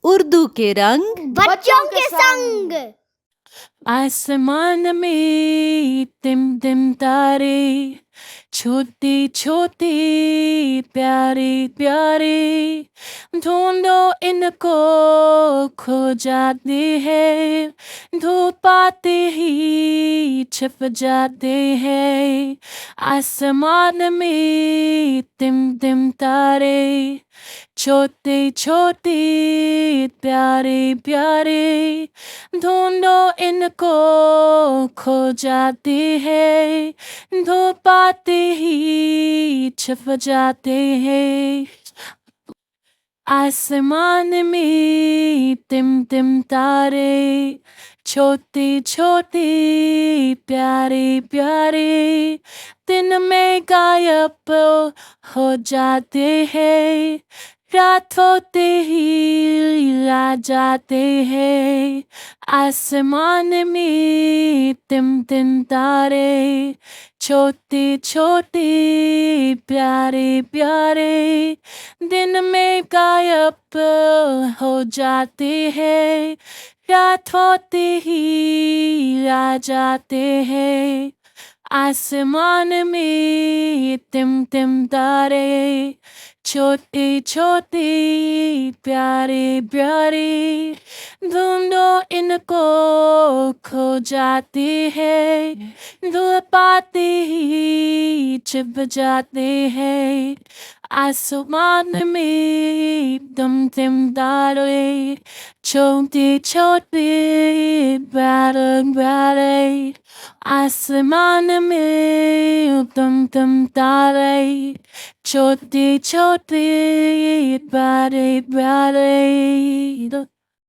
उर्दू के रंग बच्चों के संग। आसमान में तिम तिम तारे, छोटे छोटे प्यारे प्यारे, ढूंढो इनको खो जाते हैं, धूप आते ही छिप जाते हैं। आसमान में तिम तिम तारे, छोटे छोटे प्यारे प्यारे, ढूंढो इनको खो जाते हैं, धूप आते ही छिप जाते हैं। आसमान में तिम तिम तारे, छोटे छोटे प्यारे प्यारे, दिन में गायब हो जाते हैं, रात होते ही आ जाते हैं। आसमान में तिम तिम तारे, छोटे छोटे प्यारे प्यारे, दिन में गायब हो जाते हैं, रात होते ही आ जाते हैं। आसमान में तिम तिम तारे, छोटे छोटे प्यारे प्यारे, ढूंढो इनको खो जाते हैं, धूप आते ही छिप जाते हैं। आसमान में तिम तिम तारे, छोटे छोटे प्यारे प्यारे, आसमान में तिम तिम तारे, छोटे छोटे प्यारे प्यारे।